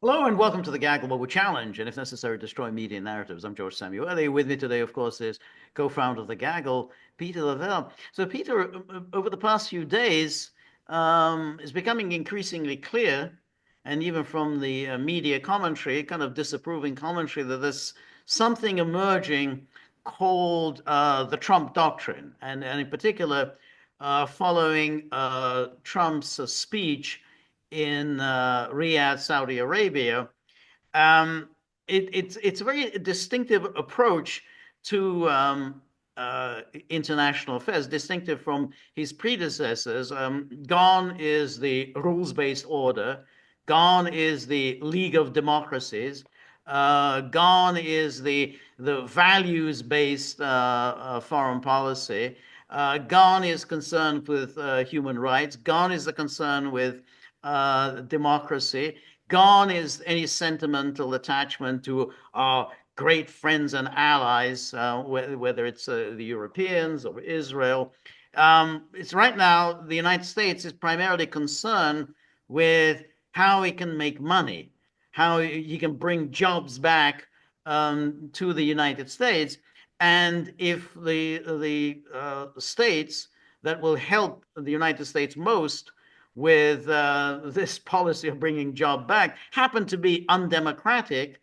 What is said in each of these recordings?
Hello and welcome to the Gaggle Mobile Challenge, and if necessary, destroy media narratives. I'm George Szamuely. With me today, of course, is co-founder of the Gaggle, Peter Lavelle. So, Peter, over the past few days, it's becoming increasingly clear, and even from the media commentary, kind of disapproving commentary, that there's something emerging called the Trump Doctrine, and in particular, following Trump's speech in Riyadh, Saudi Arabia. Um, it's a very distinctive approach to international affairs, distinctive from his predecessors. Gone is the rules-based order. Gone is the League of Democracies. Gone is the values-based foreign policy. Gone is concerned with human rights. Gone is the concern with democracy. Gone is any sentimental attachment to our great friends and allies, whether it's the Europeans or Israel. It's right now, the United States is primarily concerned with how he can make money, how he can bring jobs back to the United States. And if the states that will help the United States most with this policy of bringing job back happen to be undemocratic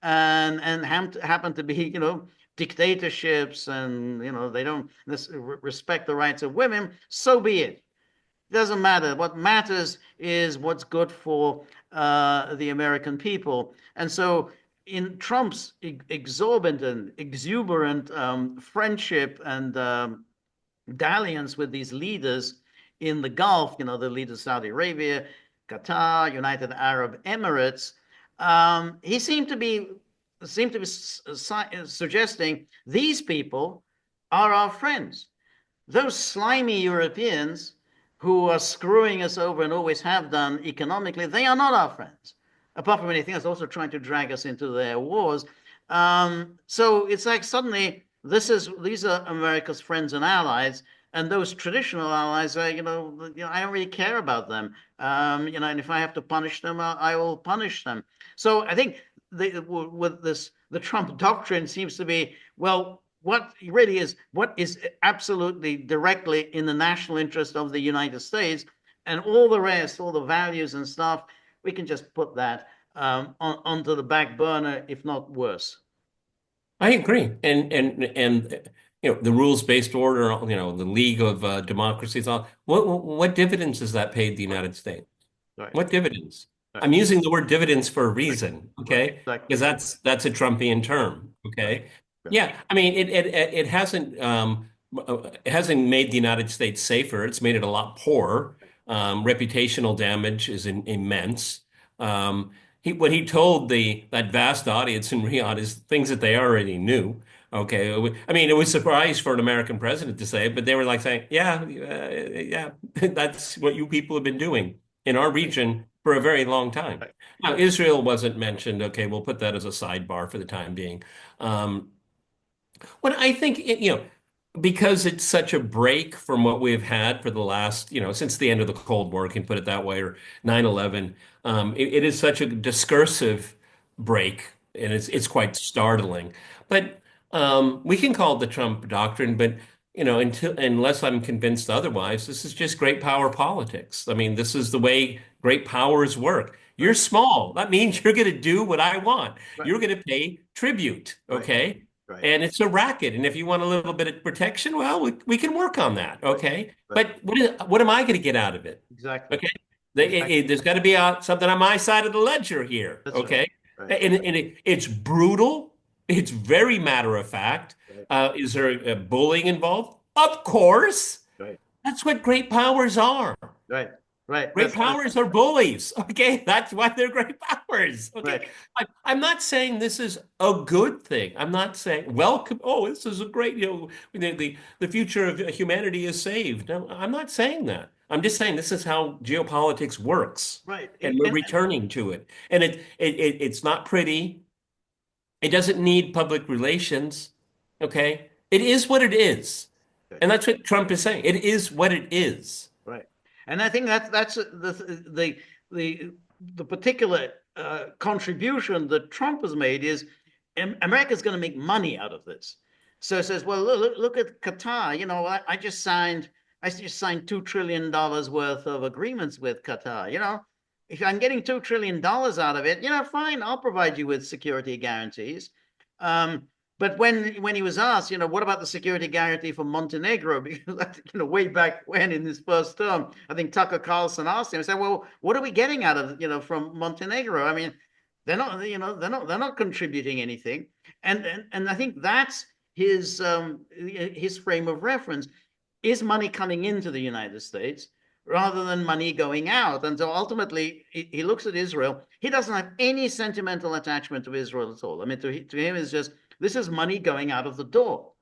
and happen to be, dictatorships, and they don't respect the rights of women, so be it. It doesn't matter. What matters is what's good for the American people. And so in Trump's exuberant friendship and dalliance with these leaders in the Gulf, the leaders of Saudi Arabia, Qatar, United Arab Emirates, he seemed to be suggesting these people are our friends. Those slimy Europeans who are screwing us over and always have done economically, they are not our friends. Apart from anything else, also trying to drag us into their wars. So it's like suddenly these are America's friends and allies, and those traditional allies are, I don't really care about them. And if I have to punish them, I will punish them. So I think with this, the Trump doctrine seems to be, well, what is absolutely directly in the national interest of the United States, and all the rest, all the values and stuff, we can just put that onto the back burner, if not worse. I agree. And the rules-based order, the League of Democracies, all what dividends has that paid the United States? Right, What dividends? right, I'm using the word dividends for a reason, right, okay? exactly, Because that's a Trumpian term, right, okay? right, Yeah, I mean it hasn't made the United States safer. It's made it a lot poorer. Reputational damage is immense. What he told that vast audience in Riyadh is things that they already knew. Okay, I mean, it was a surprise for an American president to say it, but they were like saying, "Yeah, yeah, that's what you people have been doing in our region for a very long time." right, Now, right, Israel wasn't mentioned. Okay, we'll put that as a sidebar for the time being. Um, what I think, because it's such a break from what we've had for the last, since the end of the Cold War, can put it that way, or 9/11, it is such a discursive break, and it's quite startling. But we can call it the Trump doctrine, but unless I'm convinced otherwise, this is just great power politics. I mean, this is the way great powers work. You're right, small. That means you're going to do what I want. right, You're going to pay tribute, right, okay? right, And it's a racket. And if you want a little bit of protection, well, we can work on that. right, Okay. right. But what am I going to get out of it? Exactly, Okay. exactly. There's got to be something on my side of the ledger here. That's right, Okay. right, And it's brutal. It's very matter of fact. right, Is there bullying involved? Of course. right, That's what great powers are. right, right. Great powers are bullies. Okay, that's why they're great powers. Right, Okay, I'm not saying this is a good thing. I'm not saying welcome. Oh, this is a great. The future of humanity is saved. No, I'm not saying that. I'm just saying this is how geopolitics works, right. and we're returning to it. And it's not pretty. It doesn't need public relations. Okay, it is what it is, Okay. and that's what Trump is saying. It is what it is. Right. And I think that's the the particular contribution that Trump has made is America's going to make money out of this. So it says, well, look at Qatar. I just signed $2 trillion worth of agreements with Qatar. If I'm getting $2 trillion out of it, fine, I'll provide you with security guarantees. But when he was asked, what about the security guarantee for Montenegro? Because way back when in his first term, I think Tucker Carlson asked him, he said, "Well, what are we getting out of from Montenegro? I mean, they're not contributing anything." And I think that's his frame of reference. Is money coming into the United States rather than money going out? And so ultimately, he looks at Israel. He doesn't have any sentimental attachment to Israel at all. I mean, to him, it's just, this is money going out of the door.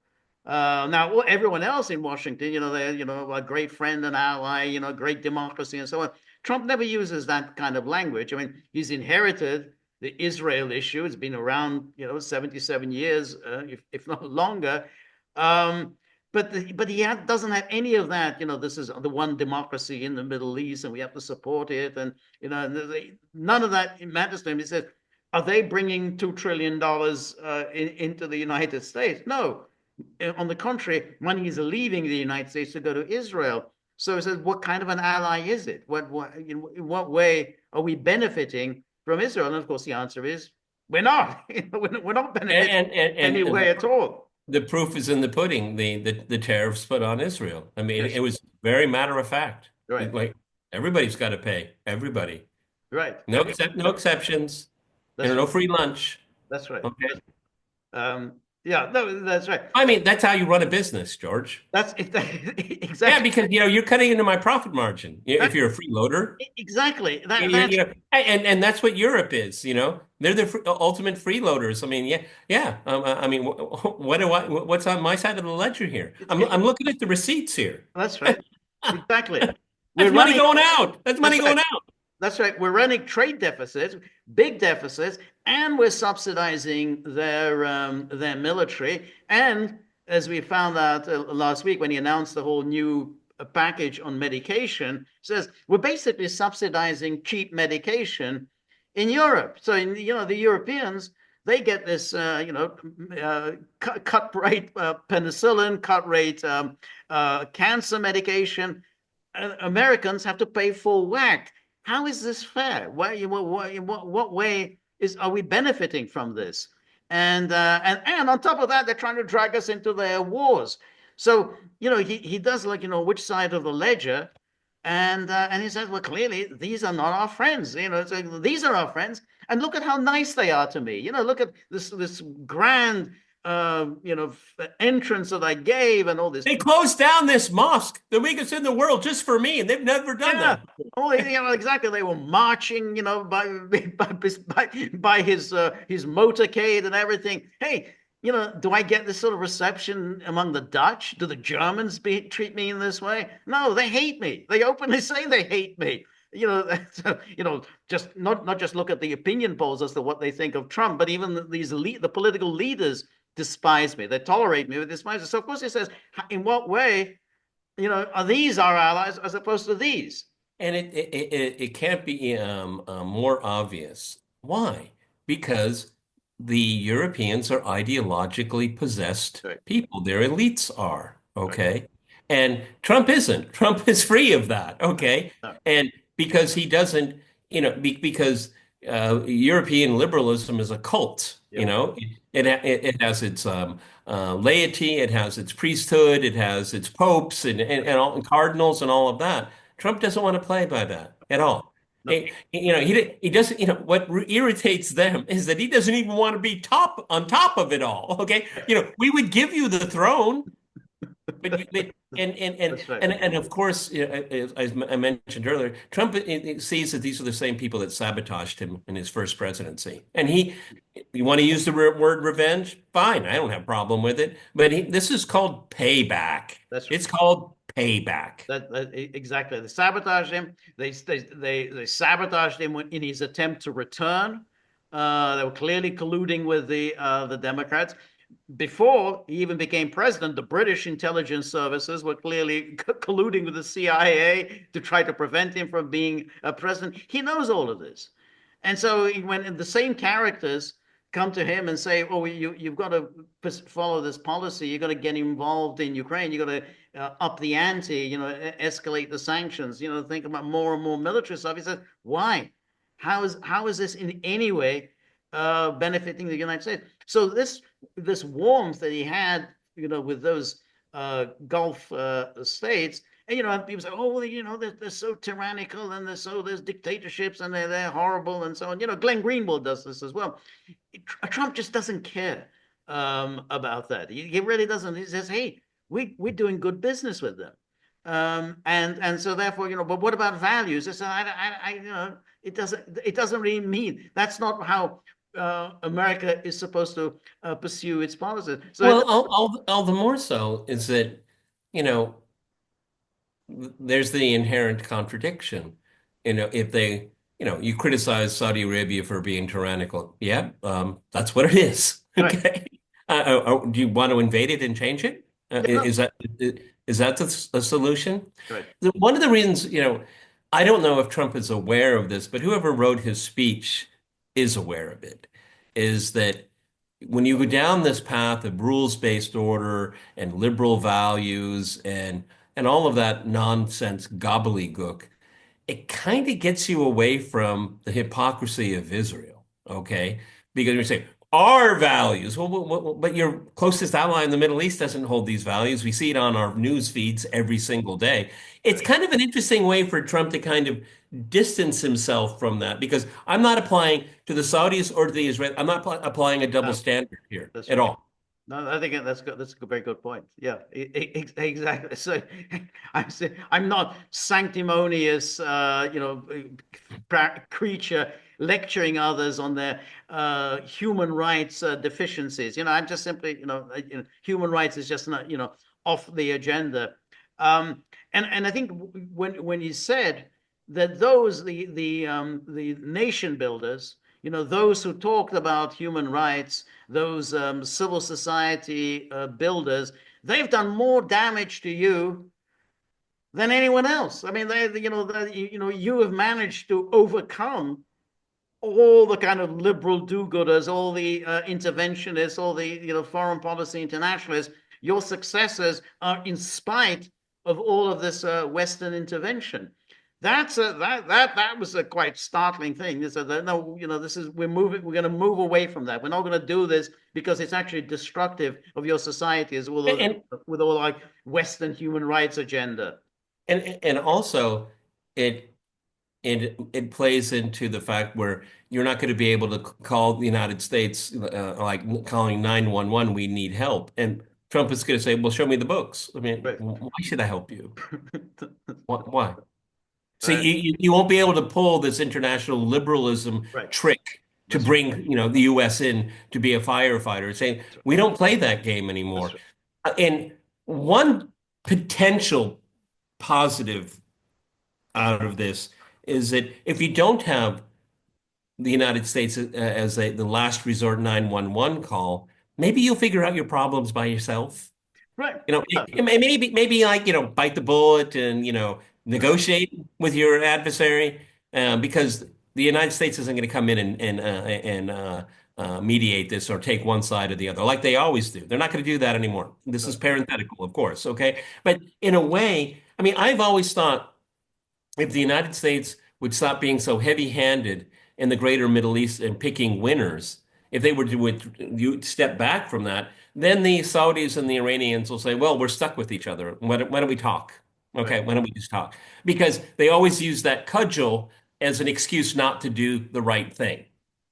Now, everyone else in Washington, they're, a great friend and ally, great democracy and so on. Trump never uses that kind of language. I mean, he's inherited the Israel issue. It's been around, 77 years, if not longer. But he doesn't have any of that. This is the one democracy in the Middle East, and we have to support it. And none of that matters to him. He says, are they bringing $2 trillion into the United States? No. On the contrary, money is leaving the United States to go to Israel. So he says, what kind of an ally is it? In what way are we benefiting from Israel? And of course, the answer is we're not. We're not benefiting any way at all. The proof is in the pudding. The tariffs put on Israel. I mean, Yes. it was very matter of fact. Right. Like everybody's got to pay. Everybody. Right. No exceptions. That's No free lunch. That's right. Okay. Yeah, no, that's right. I mean, that's how you run a business, George. That's exactly. Yeah, because you're cutting into my profit margin if you're a freeloader. Exactly. And that's what Europe is. They're the ultimate freeloaders. I mean, yeah. I mean, what's on my side of the ledger here? I'm looking at the receipts here. That's right. Exactly. That's money going out. That's money going out. That's right. We're running trade deficits, big deficits, and we're subsidizing their military. And as we found out last week when he announced the whole new package on medication, says we're basically subsidizing cheap medication in Europe. So the Europeans, they get this cut rate penicillin, cut rate cancer medication. Americans have to pay full whack. How is this fair? In what way are we benefiting from this? And on top of that, they're trying to drag us into their wars. So he does which side of the ledger, and he says, well, clearly these are not our friends. These are our friends, and look at how nice they are to me. Look at this grand entrance that I gave and all this. They closed down this mosque, the biggest in the world, just for me, and they've never done that. Oh, exactly. They were marching, by his motorcade and everything. Hey, do I get this sort of reception among the Dutch? Do the Germans treat me in this way? No, they hate me. They openly say they hate me. Just not just look at the opinion polls as to what they think of Trump, but even the political leaders despise me. They tolerate me, but despise me. So of course he says, in what way, are these our allies as opposed to these? And it can't be more obvious. Why? Because the Europeans are ideologically possessed people. Their elites are, okay? Right. And Trump isn't. Trump is free of that, okay? No. And because he doesn't, because European liberalism is a cult, it has its laity, it has its priesthood, it has its popes and cardinals and all of that. Trump doesn't want to play by that at all. No. He doesn't. What irritates them is that he doesn't even want to be on top of it all. Okay, we would give you the throne, but and of course, as I mentioned earlier, Trump sees that these are the same people that sabotaged him in his first presidency, and you want to use the word revenge? Fine, I don't have a problem with it. But this is called payback. That's right. It's called payback. Exactly. They sabotaged him. They sabotaged him in his attempt to return. They were clearly colluding with the Democrats. Before he even became president, the British intelligence services were clearly colluding with the CIA to try to prevent him from being a president. He knows all of this. And so when the same characters come to him and say, "Oh, you've got to follow this policy. You've got to get involved in Ukraine. You've got to up the ante. Escalate the sanctions. Think about more and more military stuff." He said, "Why? How is this in any way benefiting the United States?" So this warmth that he had, with those Gulf states. And people say, "Oh, well, they're so tyrannical, and there's dictatorships, and they're horrible, and so on." Glenn Greenwald does this as well. Trump just doesn't care about that. He really doesn't. He says, "Hey, we're doing good business with them," and so therefore, But what about values? I said, it doesn't really mean that's not how America is supposed to pursue its policies. So Well, all the more so is that, you know, there's the inherent contradiction. If they, you criticize Saudi Arabia for being tyrannical. Yeah, that's what it is. right, Okay. Do you want to invade it and change it? yeah, Is that the solution? right, One of the reasons, I don't know if Trump is aware of this, but whoever wrote his speech is aware of it, is that when you go down this path of rules-based order and liberal values and all of that nonsense gobbledygook, it kind of gets you away from the hypocrisy of Israel, okay? Because you say, our values. But your closest ally in the Middle East doesn't hold these values. We see it on our news feeds every single day. It's right. kind of an interesting way for Trump to kind of distance himself from that because I'm not applying to the Saudis or to the Israel. I'm not applying a double No, standard here that's at right. all. No, I think that's good. That's a very good point. Yeah, exactly. So I'm not sanctimonious, creature lecturing others on their human rights deficiencies. I'm just simply, human rights is just not, off the agenda. And I think when he said that the nation builders, those who talked about human rights, those civil society builders, they've done more damage to you than anyone else. I mean, you have managed to overcome all the kind of liberal do-gooders, all the interventionists, all the foreign policy internationalists. Your successors are in spite of all of this Western intervention. That was a quite startling thing. They said, no, we're going to move away from that. We're not going to do this because it's actually destructive of your society as well as And with all like Western human rights agenda. and also it it plays into the fact where you're not going to be able to call the United States like calling 911, we need help. And Trump is going to say, well, show me the books. I mean, Right. why should I help you? Why? So Right. you won't be able to pull this international liberalism Right. trick to That's right. bring, the US in to be a firefighter, saying we don't play that game That's anymore. right. And one potential positive out of this is that if you don't have the United States as the last resort 911 call, maybe you'll figure out your problems by yourself. Right. Yeah. Maybe like, bite the bullet and, Right. negotiate with your adversary, because the United States isn't going to come in and mediate this or take one side or the other like they always do. They're not going to do that anymore. This is No. parenthetical, of course, okay? But in a way, I mean, I've always thought if the United States would stop being so heavy-handed in the greater Middle East and picking winners, if they were to you step back from that, then the Saudis and the Iranians will say, well, we're stuck with each other. Why don't we talk? Right. Okay, why don't we just talk? Because they always use that cudgel as an excuse not to do the right thing.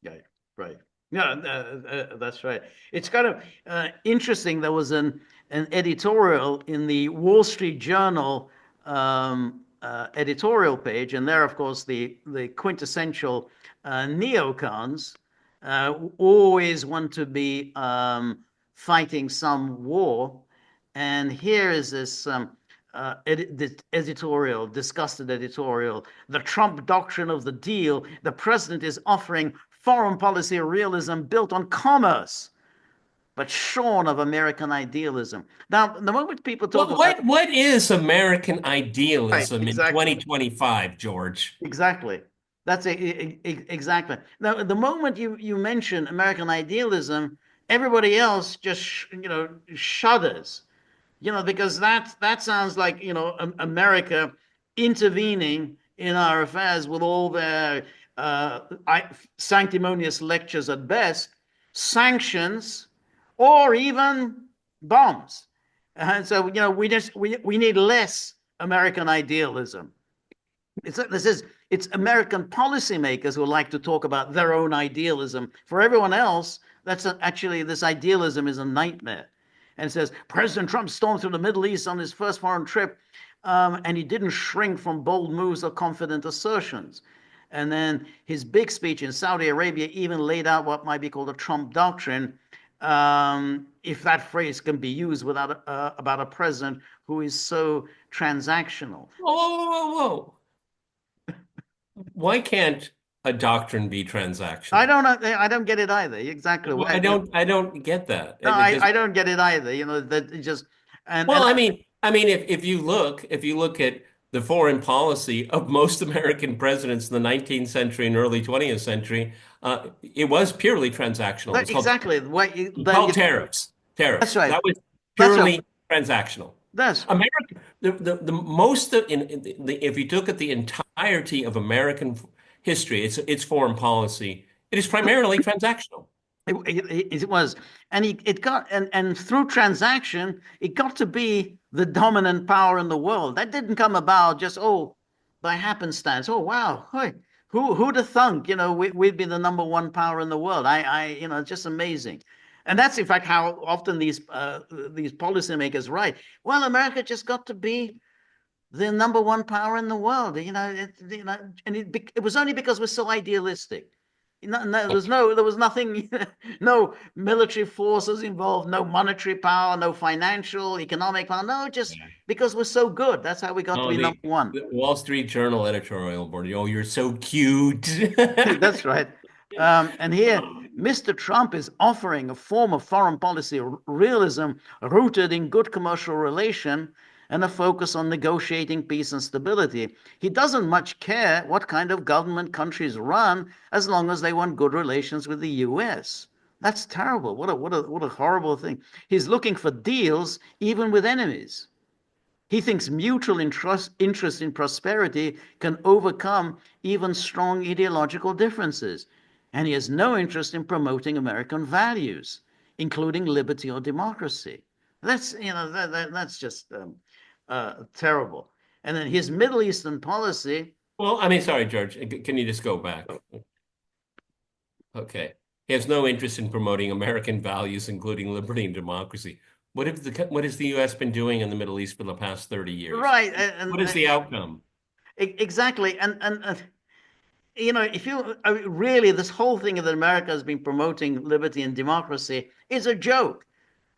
Right. Right. Yeah, that's right. It's kind of interesting. There was an editorial in the Wall Street Journal editorial page, and there, of course, the quintessential neocons always want to be fighting some war. And here is this this editorial, disgusted editorial. The Trump doctrine of the deal. The president is offering foreign policy realism built on commerce, but shorn of American idealism. Now, the moment people talk What about what what is American right, idealism in exactly, 2025, George? exactly. Exactly. Now, the moment you mention American idealism, everybody else just shudders, because that sounds like America intervening in our affairs with all their uh, sanctimonious lectures at best, sanctions, or even bombs. And so we need less American idealism. It's American policymakers who like to talk about their own idealism. For everyone else, actually this idealism is a nightmare. And it says President Trump stormed through the Middle East on his first foreign trip, and he didn't shrink from bold moves or confident assertions. And then his big speech in Saudi Arabia even laid out what might be called a Trump Doctrine, if that phrase can be used without about a president who is so transactional. Whoa, whoa, whoa, whoa. Why can't a doctrine be transactional? I don't get it either. Exactly. I don't get that. No, It just I don't get it either. That it just and well, I mean, if you look at the foreign policy of most American presidents in the 19th century and early 20th century, it was purely transactional. It was called exactly tariffs. that's Tariffs. right. That was That's right. purely transactional. That's America, the most of, if you look at the entirety of American history, its foreign policy, it is primarily transactional. it was, and it got and through transaction, it got to be the dominant power in the world. That didn't come about just by happenstance. Oh wow, hey, who'd have thunk? We'd be the number one power in the world. Just amazing. And that's in fact how often these policymakers write. Well, America just got to be the number one power in the world. And it was only because we're so idealistic. There was nothing, no military forces involved, no monetary power, no financial, economic power. No, just because we're so good. That's how we got to Oh, be number the, one. the Wall Street Journal editorial board. Oh, you're so cute. That's right. And here, Mr. Trump is offering a form of foreign policy realism rooted in good commercial relation and a focus on negotiating peace and stability. He doesn't much care what kind of government countries run as long as they want good relations with the US. That's terrible. What a horrible thing. He's looking for deals even with enemies. He thinks mutual interest in prosperity can overcome even strong ideological differences. And he has no interest in promoting American values, including liberty or democracy. That's just terrible. And then his Middle Eastern policy. Well, I mean, sorry, George. Can you just go back? Okay. He has no interest in promoting American values, including liberty and democracy. What has the U.S. been doing in the Middle East for the past 30 years? Right, What is the outcome? exactly. If really, this whole thing that America has been promoting liberty and democracy is a joke.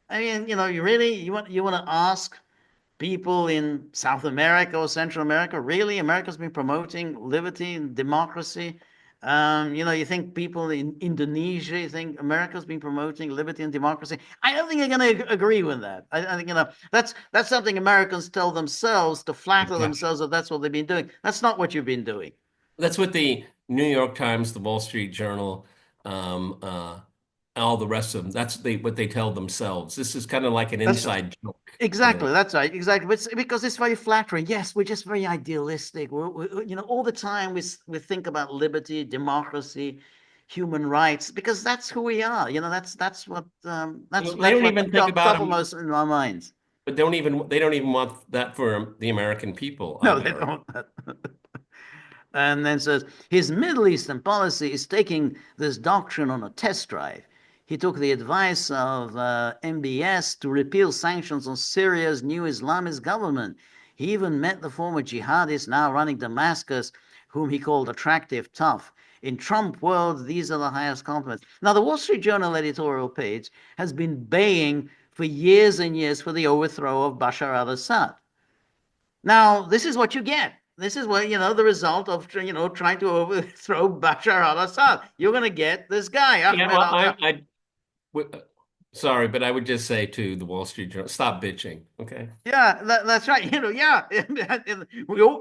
I mean, you want to ask people in South America or Central America, really, America's been promoting liberty and democracy. You think people in Indonesia, you think America's been promoting liberty and democracy. I don't think you're going to agree with that. I think that's something Americans tell themselves to flatter Exactly. themselves that that's what they've been doing. That's not what you've been doing. That's what the New York Times, the Wall Street Journal, um, uh, all the rest of them. What they tell themselves. This is kind of like an That's inside joke for them. exactly. That's right. Exactly. But because it's very flattering. Yes, we're just very idealistic. All the time we think about liberty, democracy, human rights, because that's who we are. That's what They that's don't what even think about them, toppermost in our minds. but they don't even want that for the American people, No, I've they heard. don't. And then says his Middle Eastern policy is taking this doctrine on a test drive. He took the advice of MBS to repeal sanctions on Syria's new Islamist government. He even met the former jihadist now running Damascus, whom he called attractive tough. In Trump world, these are the highest compliments. Now, the Wall Street Journal editorial page has been baying for years and years for the overthrow of Bashar al-Assad. Now, this is what you get. This is what, the result of, trying to overthrow Bashar al-Assad. You're going to get this guy, Yeah, Ahmed well, al. w- sorry, but I would just say to the Wall Street Journal, stop bitching, okay? Yeah, that's right. Yeah.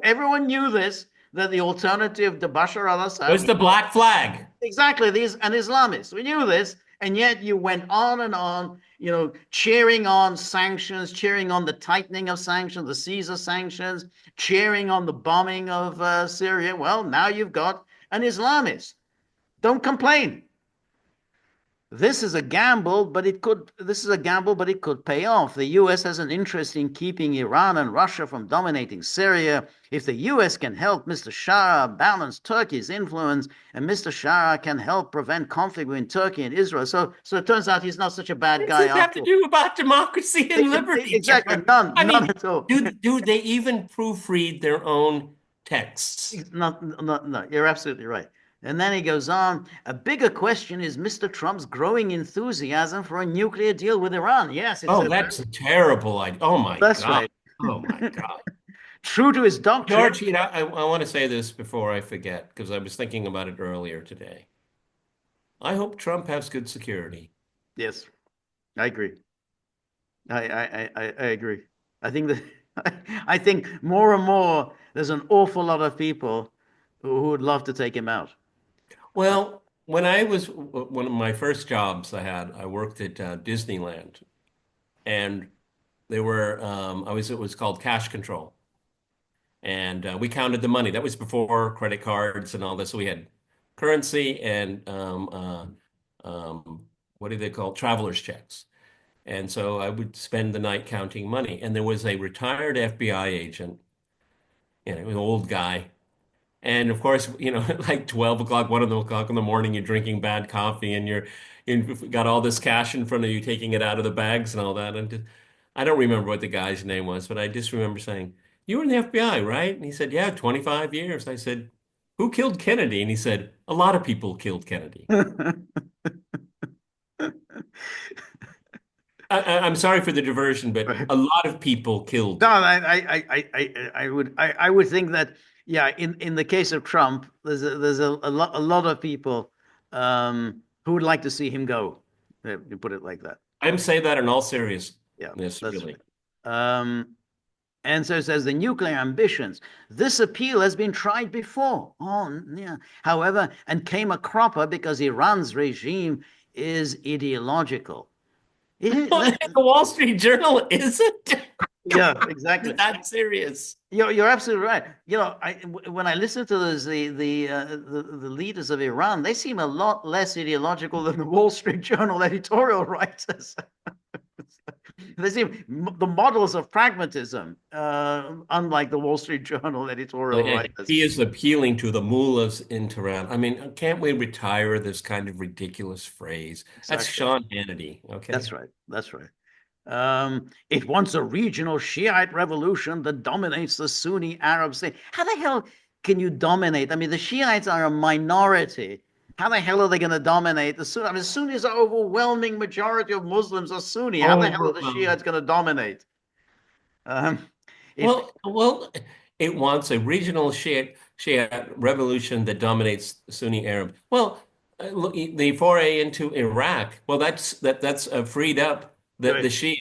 Everyone knew this. that the alternative to Bashar al-Assad Was the black flag. exactly these an Islamist. We knew this, and yet you went on and on, cheering on sanctions, cheering on the tightening of sanctions, the Caesar sanctions, cheering on the bombing of Syria. Well, now you've got an Islamist. Don't complain. This is a gamble, but it could. This is a gamble, but it could pay off. The U.S. has an interest in keeping Iran and Russia from dominating Syria. If the U.S. can help Mr. Shah balance Turkey's influence, and Mr. Shah can help prevent conflict between Turkey and Israel, so it turns out he's not such a bad What does guy this have after to all. do about democracy and liberty, Exactly, John? I none mean, at all. do they even proofread their own texts? No, you're absolutely right. And then he goes on, a bigger question is Mr. Trump's growing enthusiasm for a nuclear deal with Iran. Yes, it's Oh, a that's a terrible idea. Oh my that's God. right. Oh my God. True to his doctrine. George, I want to say this before I forget, because I was thinking about it earlier today. I hope Trump has good security. Yes, I agree. I agree. I think that I think more and more there's an awful lot of people who would love to take him out. Well, when I was one of my first jobs I had, I worked at Disneyland, and they were it was called cash control, and we counted the money. That was before credit cards and all this. So we had currency and what do they call traveler's checks. And so I would spend the night counting money. And there was a retired FBI agent, an old guy. And of course, like 12 o'clock, 1 o'clock in the morning, you're drinking bad coffee and you've got all this cash in front of you, taking it out of the bags and all that. And I don't remember what the guy's name was, but I just remember saying, "You were in the FBI, right?" And he said, "Yeah, 25 years." I said, "Who killed Kennedy?" And he said, "A lot of people killed Kennedy." I'm sorry for the diversion, but a lot of people No, killed. I would think that yeah, in the case of Trump, there's a lot of people who would like to see him go. You put it like that. I'm saying that in all Yeah, seriousness, that's really. right. And so it says the nuclear ambitions. This appeal has been tried before. Oh, yeah. However, and came a cropper because Iran's regime is ideological. The Wall Street Journal isn't. Yeah, exactly. That serious. You're absolutely right. When I listen to the leaders of Iran, they seem a lot less ideological than the Wall Street Journal editorial writers. They seem the models of pragmatism, unlike the Wall Street Journal editorial writers. He is appealing to the mullahs in Tehran. I mean, can't we retire this kind of ridiculous phrase? That's Exactly. Sean Hannity, That's okay? right. That's right. It wants a regional Shiite revolution that dominates the Sunni Arab state. How the hell can you dominate? I mean, the Shiites are a minority. How the hell are they going to dominate the Sunni? I mean, Sunnis are overwhelming majority of Muslims are Sunni. How the hell are the Overwhelming. Shiites going to dominate? Um, it Well, it wants a regional Shiite revolution that dominates Sunni Arab. Well, look, the foray into Iraq, well, that's freed up the right, Shia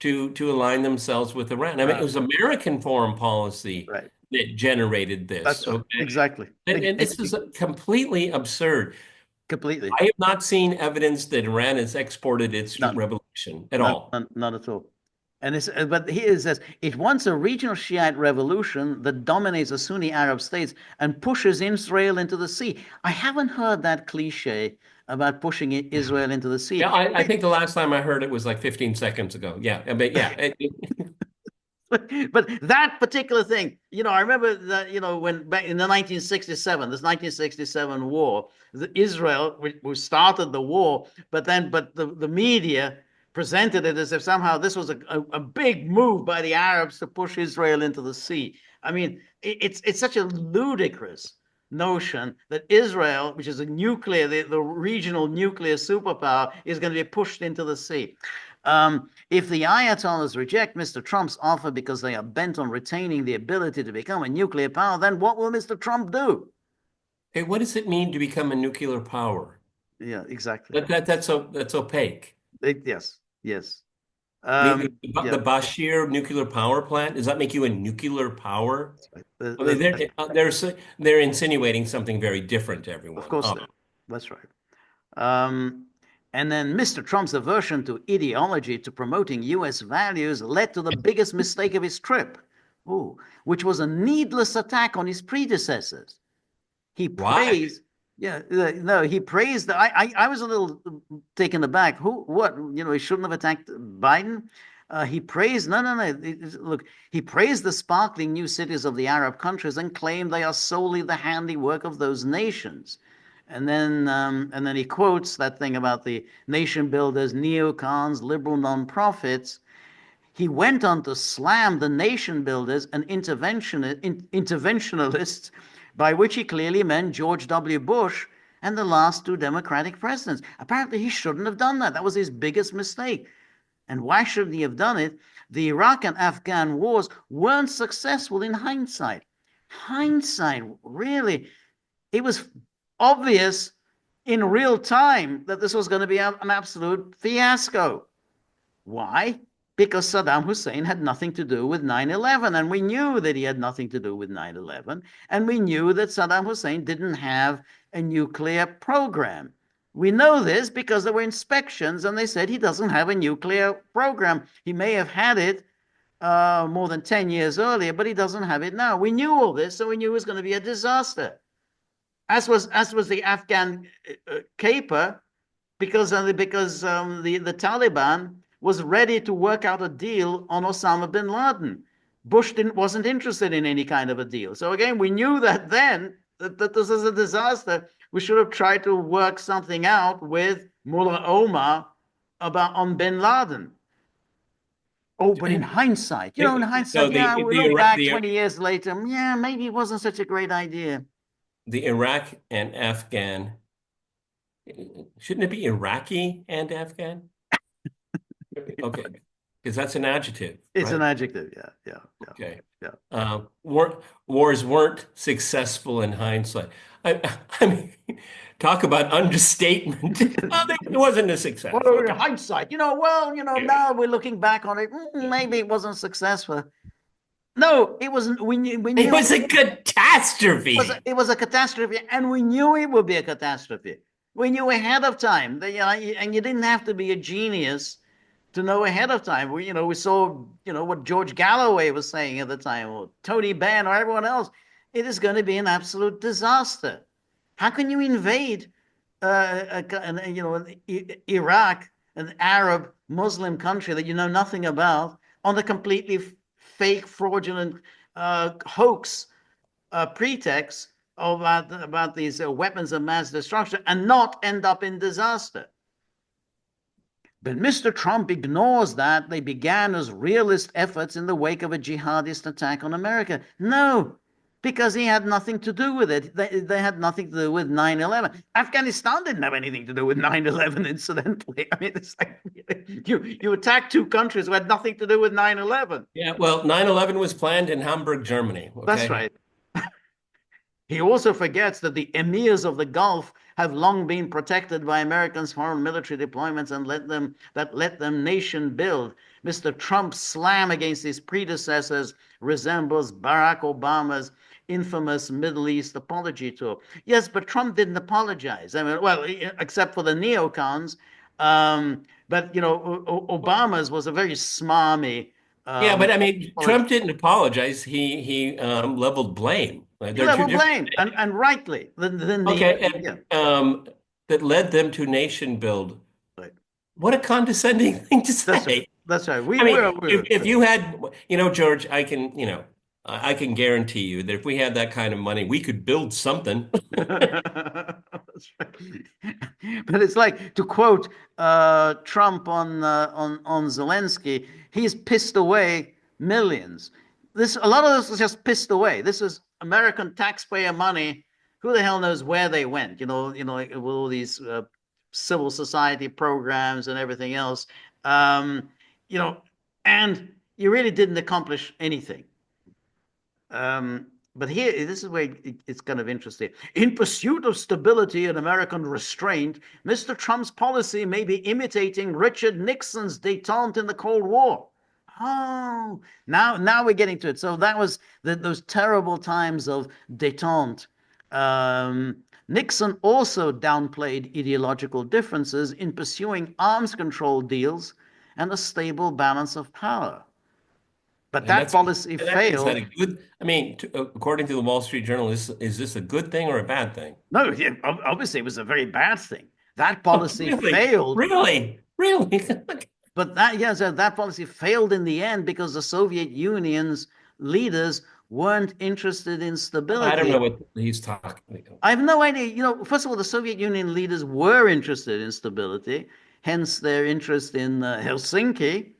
to align themselves with Iran. I mean, it uh, was American foreign policy right. that generated this, That's right. okay? Exactly. And this is completely absurd. Completely. I have not seen evidence that Iran has exported its None. revolution at None, all. none, none at all. But here it says it wants a regional Shiite revolution that dominates the Sunni Arab states and pushes Israel into the sea. I haven't heard that cliche about pushing Israel into the sea. Yeah, I think the last time I heard it was like 15 seconds ago. Yeah, but yeah, But that particular thing, I remember that, when back in the 1967 war, Israel, we started the war, but the media presented it as if somehow this was a big move by the Arabs to push Israel into the sea. I mean, it's such a ludicrous notion that Israel, which is the regional nuclear superpower, is going to be pushed into the sea. If the Ayatollahs reject Mr. Trump's offer because they are bent on retaining the ability to become a nuclear power, then what will Mr. Trump do? hey, what does it mean to become a nuclear power? Yeah, exactly. That's opaque. Yes, yes. The Yeah, Bashir nuclear power plant, does that make you a nuclear power? Well, they're insinuating something very different to Of everyone. course, that's right. Um, and then Mr. Trump's aversion to ideology, to promoting US values, led to the biggest mistake of his trip, ooh, which was a needless attack on his predecessors. He Why? praised, yeah, no, he praised. I was a little taken aback. What? He shouldn't have attacked Biden. He praised, no. Look, he praised the sparkling new cities of the Arab countries and claimed they are solely the handiwork of those nations. And then he quotes that thing about the nation builders, neocons, liberal nonprofits. He went on to slam the nation builders and interventionalists, by which he clearly meant George W. Bush and the last two Democratic presidents. Apparently, he shouldn't have done that. That was his biggest mistake. And why shouldn't he have done it? The Iraq and Afghan wars weren't successful in hindsight. Hindsight, really, it was obvious in real time that this was going to be an absolute fiasco. Why? Because Saddam Hussein had nothing to do with 9/11, and we knew that he had nothing to do with 9/11, and we knew that Saddam Hussein didn't have a nuclear program. We know this because there were inspections, and they said he doesn't have a nuclear program. He may have had it more than 10 years earlier, but he doesn't have it now. We knew all this, so we knew it was going to be a disaster. As was the Afghan caper, because the Taliban was ready to work out a deal on Osama bin Laden. Bush wasn't interested in any kind of a deal. So again, we knew that then that this is a disaster. We should have tried to work something out with Mullah Omar on bin Laden. Oh, but in hindsight, So yeah, we look back 20 years later, yeah, maybe it wasn't such a great idea. the Iraq and Afghan, shouldn't it be Iraqi and Afghan? Okay, because that's an adjective, It's an right? adjective, yeah. Okay. Yeah. Wars weren't successful in hindsight. I mean, talk about understatement. Well, it wasn't a success. Well, in Okay. hindsight, now we're looking back on it. Maybe it wasn't successful. No, it wasn't. We It knew was a catastrophe. it was a catastrophe, and we knew it would be a catastrophe. We knew ahead of time that, and you didn't have to be a genius to know ahead of time. We saw, what George Galloway was saying at the time, or Tony Benn, or everyone else. It is going to be an absolute disaster. How can you invade, Iraq, an Arab Muslim country that you know nothing about, on a completely fake, fraudulent hoax pretext about these weapons of mass destruction, and not end up in disaster? But Mr. Trump ignores that they began as realist efforts in the wake of a jihadist attack on America. No, because he had nothing to do with it. They had nothing to do with 9/11. Afghanistan didn't have anything to do with 9/11, incidentally. I mean, it's like you attacked two countries who had nothing to do with 9/11. Yeah, well, 9/11 was planned in Hamburg, Germany. That's Okay. right. He also forgets that the emirs of the Gulf have long been protected by Americans' foreign military deployments and let them nation build. Mr. Trump's slam against his predecessors resembles Barack Obama's infamous Middle East apology tour. Yes, but Trump didn't apologize. I mean, well, except for the neocons. But Obama's was a very smarmy. Yeah, but I mean, Apology. Trump didn't apologize. He leveled blame. He They're two leveled different blame, and rightly. Okay, Yeah, and that led them to nation build. right. What a condescending thing to That's right. say. That's right. I mean, We're if you had, George, I can guarantee you that if we had that kind of money, we could build something. That's right. But it's like, to quote Trump on Zelensky, he's pissed away millions. A lot of this is just pissed away. This is American taxpayer money. Who the hell knows where they went? Like, with all these civil society programs and everything else. Um, you know, and you really didn't accomplish anything. But here, this is where it's kind of interesting. In pursuit of stability and American restraint, Mr. Trump's policy may be imitating Richard Nixon's détente in the Cold War. Oh, now we're getting to it. So that was those terrible times of détente. Nixon also downplayed ideological differences in pursuing arms control deals and a stable balance of power. But And that that's policy is that a failed. good? I mean, according to the Wall Street Journal, is this a good thing or a bad thing? No, yeah, obviously it was a very bad thing. That Oh, policy really, failed. really, really? But that policy failed in the end because the Soviet Union's leaders weren't interested in I don't know stability. what he's talking about. I have no idea. First of all, the Soviet Union leaders were interested in stability, hence their interest in Helsinki.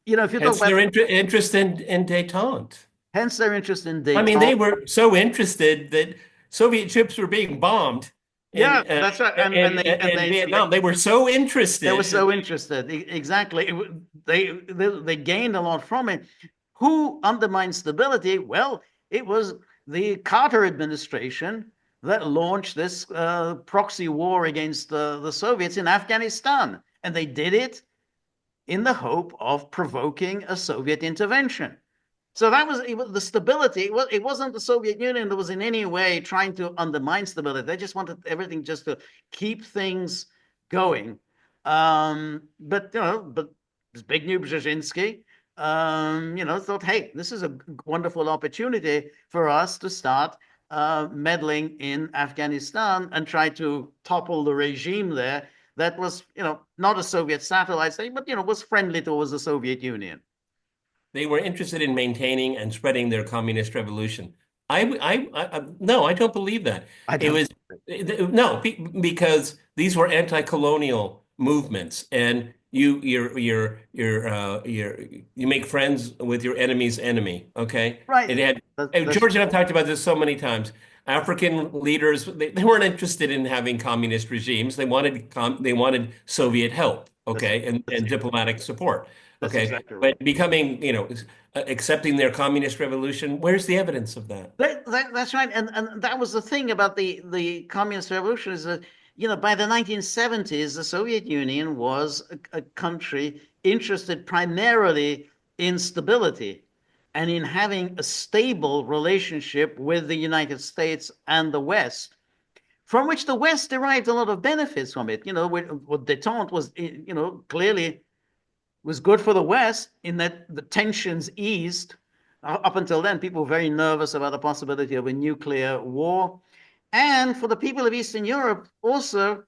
If you talk Hence about, their interest in détente. hence their interest in I mean, they détente. were so interested that Soviet ships were being bombed Yeah, that's right. in Vietnam. They were so They were interested that so interested. Exactly. They gained a lot from it. Who undermined stability? Well, it was the Carter administration that launched this proxy war against the Soviets in Afghanistan. And they did it in the hope of provoking a Soviet intervention. So that was the stability. It wasn't the Soviet Union that was in any way trying to undermine stability. They just wanted everything just to keep things going. But Zbigniew Brzezinski, thought, hey, this is a wonderful opportunity for us to start meddling in Afghanistan and try to topple the regime there that was, not a Soviet satellite state, but was friendly towards the Soviet Union. they were interested in maintaining and spreading their communist revolution. No, I don't believe that. I It don't. was no, because these were anti-colonial movements, and you make friends with your enemy's enemy. Okay, Right. it had That's George and I've talked about this so many times. African leaders, they weren't interested in having communist regimes. They wanted Soviet help, that's okay, and diplomatic support. that's Okay, exactly right. but becoming, accepting their communist revolution, where's the evidence of that? That's right. And that was the thing about the communist revolution is that, by the 1970s, the Soviet Union was a country interested primarily in stability and in having a stable relationship with the United States and the West, from which the West derived a lot of benefits from it. What détente was, clearly was good for the West in that the tensions eased. Up until then, people were very nervous about the possibility of a nuclear war. And for the people of Eastern Europe, also,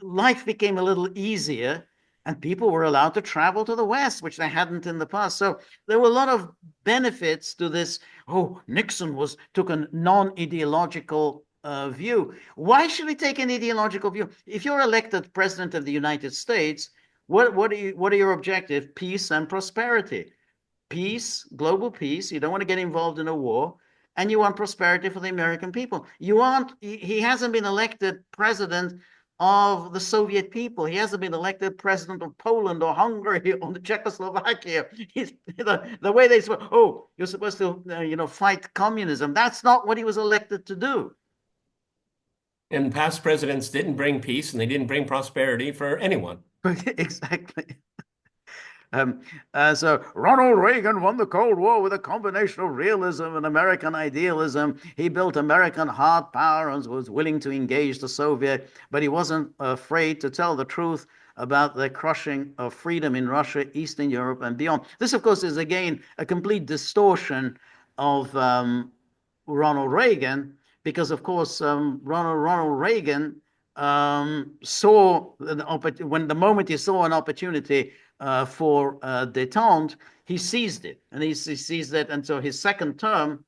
life became a little easier and people were allowed to travel to the West, which they hadn't in the past. So there were a lot of benefits to this. Oh, Nixon took a non-ideological view. Why should he take an ideological view? If you're elected president of the United States, what are your objectives? Peace and prosperity. Peace, global peace. You don't want to get involved in a war, and you want prosperity for the American people. You want he hasn't been elected president of the Soviet people. He hasn't been elected president of Poland or Hungary or Czechoslovakia. The way they say, oh, you're supposed to fight communism. That's not what he was elected to do. And past presidents didn't bring peace and they didn't bring prosperity for anyone. Exactly. So Ronald Reagan won the Cold War with a combination of realism and American idealism. He built American hard power and was willing to engage the Soviet, but he wasn't afraid to tell the truth about the crushing of freedom in Russia, Eastern Europe, and beyond. This, of course, is again a complete distortion of Ronald Reagan, because, of course, Ronald Reagan saw when the moment he saw an opportunity for détente, he seized it, and he seized it, and so his second term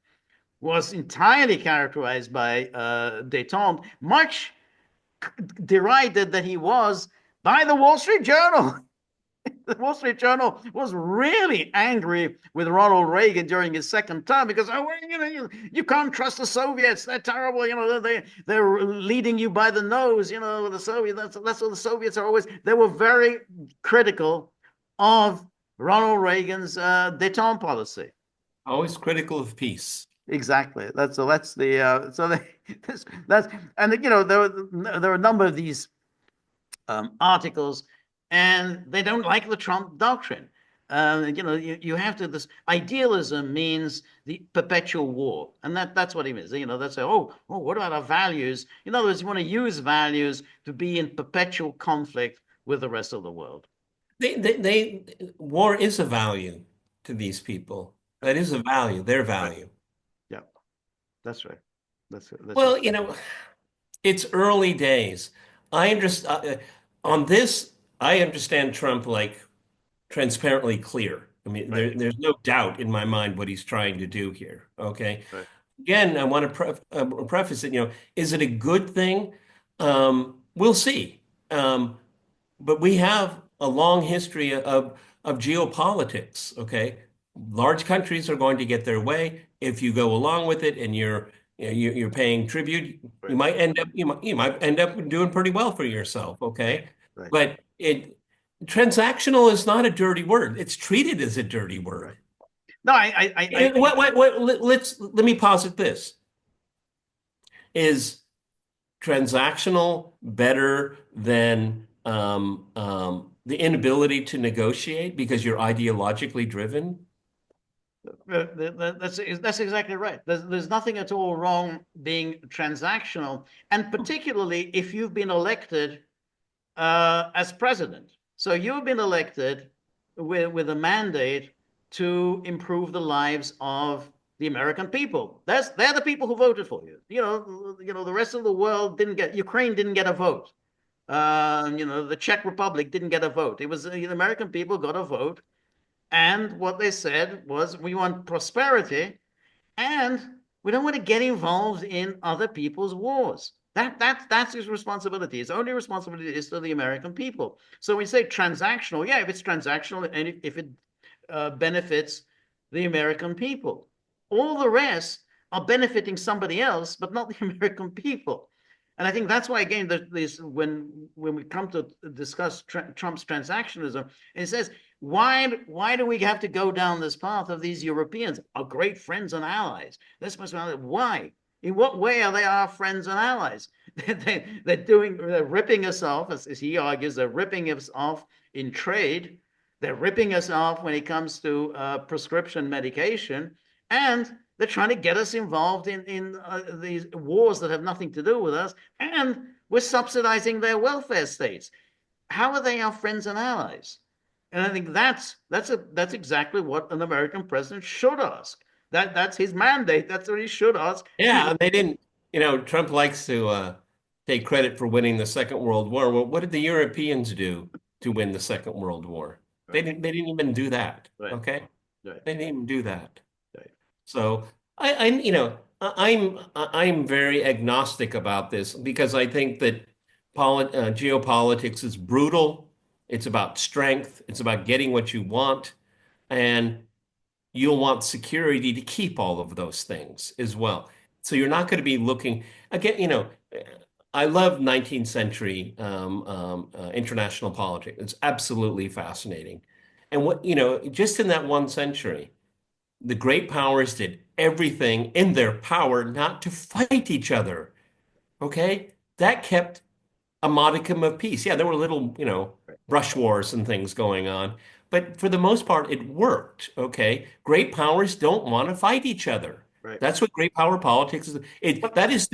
was entirely characterized by détente, much derided that he was by the Wall Street Journal. The Wall Street Journal was really angry with Ronald Reagan during his second term because, oh, you can't trust the Soviets. They're terrible. They're leading you by the nose. The Soviets. That's what the Soviets are always. They were very critical of Ronald Reagan's détente policy. Always critical of peace. Exactly. That's the so they that's and there are a number of these articles, and they don't like the Trump doctrine. You have to, this idealism means the perpetual war. And that's what it means. That's what about our values? In other words, you want to use values to be in perpetual conflict with the rest of the world. War is a value to these people. Right. That is a value, their Right. value. Yeah, that's right. That's Well, exactly it's early days. I understand on this. I understand Trump like transparently clear. I mean, right. there's no doubt in my mind what he's trying to do here. Okay. Right. Again, I want to preface it. Is it a good thing? We'll see. But we have a long history of geopolitics. Okay, large countries are going to get their way. If you go along with it and you're paying tribute, you Right. might end up you might end up doing pretty well for yourself. Okay, Right. but it transactional is not a dirty word. It's treated as a dirty Right. word. No, I Let me posit this. Is transactional better than the inability to negotiate because you're ideologically driven? that's exactly right. There's nothing at all wrong being transactional, and particularly if you've been elected as president. So you've been elected with a mandate to improve the lives of the American people. They're the people who voted for you. The rest of the world didn't get. Ukraine didn't get a vote. The Czech Republic didn't get a vote. It was the American people got a vote, and what they said was, we want prosperity, and we don't want to get involved in other people's wars. That's his responsibility. His only responsibility is to the American people. So we say transactional. Yeah, if it's transactional and if it benefits the American people, all the rest are benefiting somebody else, but not the American people. And I think that's why, again, when we come to discuss Trump's transactionalism, it says, why do we have to go down this path of these Europeans, our great friends and allies? This must be why. In what way are they our friends and allies? They're ripping us off, as he argues. They're ripping us off in trade. They're ripping us off when it comes to prescription medication, and they're trying to get us involved in these wars that have nothing to do with us, and we're subsidizing their welfare states. How are they our friends and allies? And I think that's exactly what an American president should ask. That's his mandate. That's what he should ask. Yeah, and they didn't, Trump likes to take credit for winning the Second World War. Well, what did the Europeans do to win the Second World War? Right, They didn't even do that. right, Okay? right, They didn't even do that. right, So I'm very agnostic about this because I think that geopolitics is brutal. It's about strength. It's about getting what you want, and you'll want security to keep all of those things as well. So you're not going to be looking again. I love 19th century international politics. It's absolutely fascinating, and just in that one century the great powers did everything in their power not to fight each other. Okay? That kept a modicum of peace. Yeah, there were little, right, brush wars and things going on, but for the most part, it worked. Okay? Great powers don't want to fight each other. right. That's what great power politics is. But That's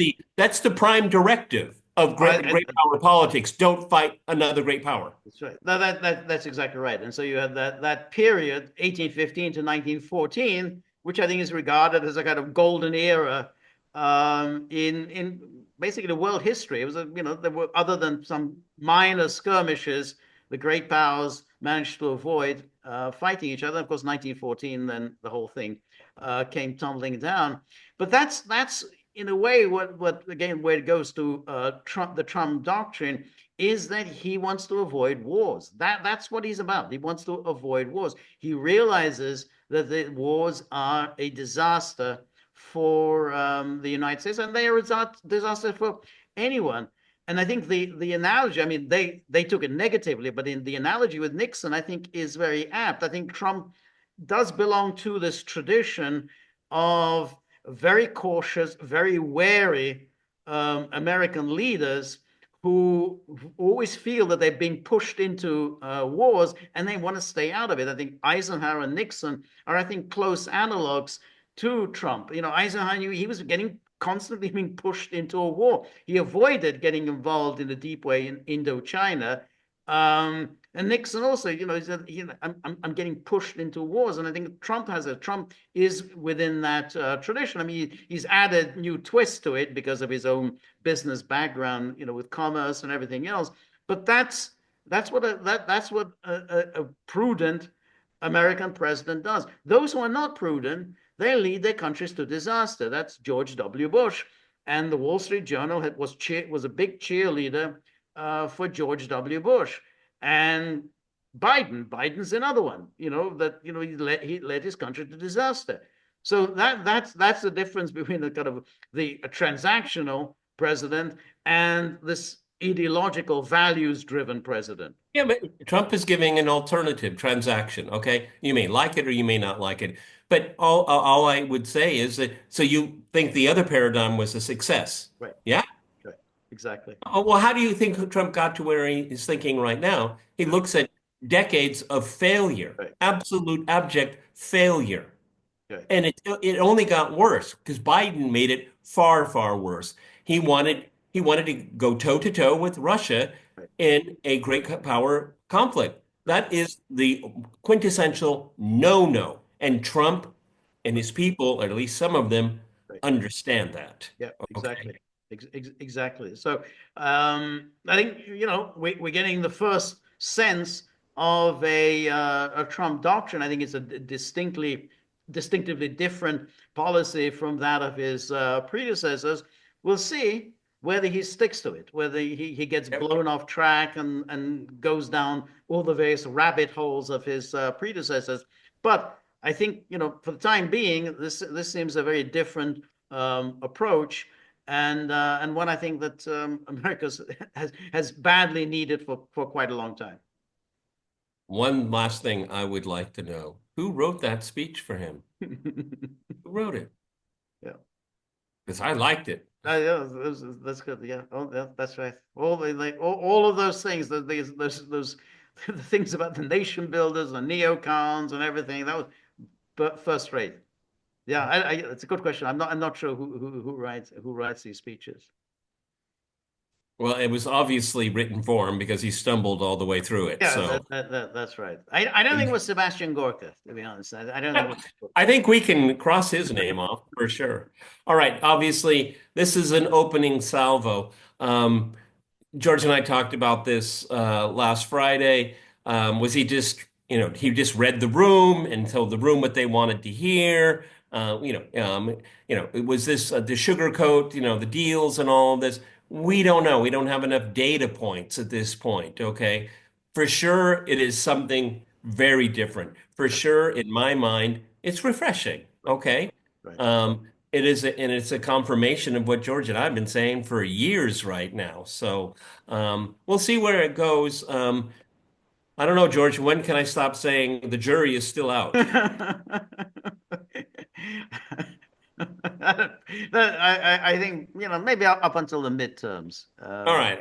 the prime directive of great power politics. Don't fight another great power. that's right. No, that's exactly right. And so you had that period, 1815 to 1914, which I think is regarded as a kind of golden era in basically the world history. It was there were, other than some minor skirmishes, the great powers managed to avoid fighting each other. Of course, 1914, then the whole thing came tumbling down. But that's in a way what again, where it goes to the Trump doctrine, is that he wants to avoid wars. That's what he's about. He wants to avoid wars. He realizes that the wars are a disaster for the United States, and they are a disaster for anyone. And I think the analogy, I mean, they took it negatively, but in the analogy with Nixon, I think is very apt. I think Trump does belong to this tradition of very cautious, very wary American leaders who always feel that they're being pushed into wars and they want to stay out of it. I think Eisenhower and Nixon are, I think, close analogs to Trump. Eisenhower knew he was getting constantly being pushed into a war. He avoided getting involved in a deep way in Indochina. And Nixon also, he said, I'm getting pushed into wars. And I think Trump is within that tradition. I mean, he's added new twists to it because of his own business background, with commerce and everything else. But that's what a prudent American president does. Those who are not prudent, they lead their countries to disaster. That's George W. Bush. And the Wall Street Journal was a big cheerleader for George W. Bush. And Biden's another one, he led his country to disaster. So that's the difference between the kind of the transactional president and this ideological values-driven president. Yeah, but Trump is giving an alternative transaction. Okay, you may like it or you may not like it, but all I would say is that so you think the other paradigm was a success? Right. Yeah. Right. Exactly. Oh, well, how do you think Trump got to where he is thinking right now? He looks at decades of failure, Right. absolute abject failure. Right. And it only got worse because Biden made it far, far worse. He wanted to go toe to toe with Russia Right. in a great power conflict. Right. That is the quintessential no-no. And Trump and his people, or at least some of them, Right. understand that. Yeah, Okay. exactly. Exactly. So I think, we're getting the first sense of a Trump doctrine. I think it's a distinctively different policy from that of his predecessors. We'll see whether he sticks to it, whether he gets Yep. blown off track and goes down all the various rabbit holes of his predecessors. But I think, for the time being, this seems a very different approach, and one I think that America has badly needed for quite a long time. One last thing I would like to know. Who wrote that speech for him? Who wrote it? Yeah. Because I liked it. Yeah, that's good. Yeah, that's right. All of those things, those the things about the nation builders and neocons and everything. That was first rate. Yeah, it's a good question. I'm not sure who writes these speeches. Well, it was obviously written for him because he stumbled all the way through it. Yeah, So that's right. I don't think it was Sebastian Gorka, to be honest. I don't think it was. I think we can cross his name off for sure. All right. Obviously, this is an opening salvo. George and I talked about this last Friday. Was he just, he just read the room and told the room what they wanted to hear? Was this the sugarcoat, the deals and all of this? We don't know. We don't have enough data points at this point. Okay. For sure, it is something very different. For sure, in my mind, it's refreshing. Right, Okay. right. And it's a confirmation of what George and I have been saying for years right now. So we'll see where it goes. I don't know, George, when can I stop saying the jury is still out? I think maybe up until the midterms. All right.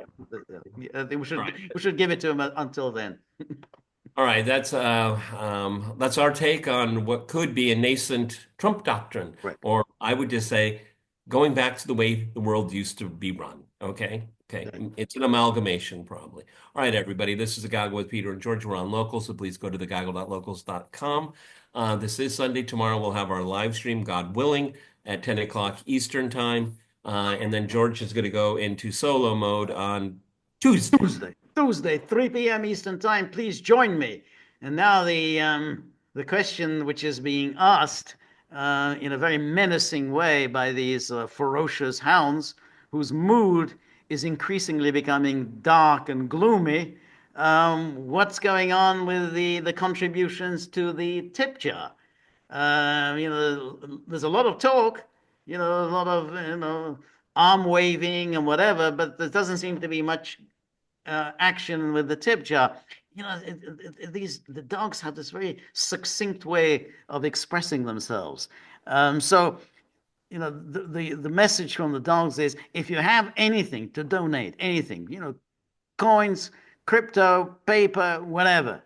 I think we All should right. we should give it to him until then. All right. That's our take on what could be a nascent Trump doctrine, Right. or I would just say going back to the way the world used to be run. Okay. Okay. Okay. It's an amalgamation, probably. All right, everybody. This is the Gaggle with Peter and George. We're on local, so please go to thegaggle.locals.com. This is Sunday. Tomorrow we'll have our live stream, God willing, at 10 o'clock Eastern time. And then George is going to go into solo mode on Tuesday. Tuesday, 3 p.m. Eastern Time. Please join me. And now the question which is being asked in a very menacing way by these ferocious hounds, whose mood is increasingly becoming dark and gloomy. What's going on with the contributions to the tip jar? There's a lot of talk, a lot of arm waving and whatever, but there doesn't seem to be much action with the tip jar. The dogs have this very succinct way of expressing themselves. So the message from the dogs is, if you have anything to donate, anything, coins, crypto, paper, whatever,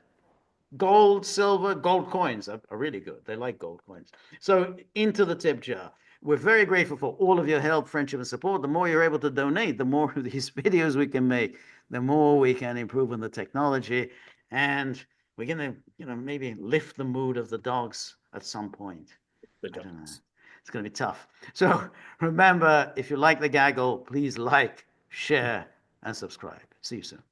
gold, silver, gold coins are really good. They like gold coins. So into the tip jar. We're very grateful for all of your help, friendship, and support. The more you're able to donate, the more of these videos we can make, the more we can improve on the technology. And we're going to, maybe lift the mood of the dogs at some point. The I don't know. dogs. It's going to be tough. So remember, if you like the gaggle, please like, share, and subscribe. See you soon.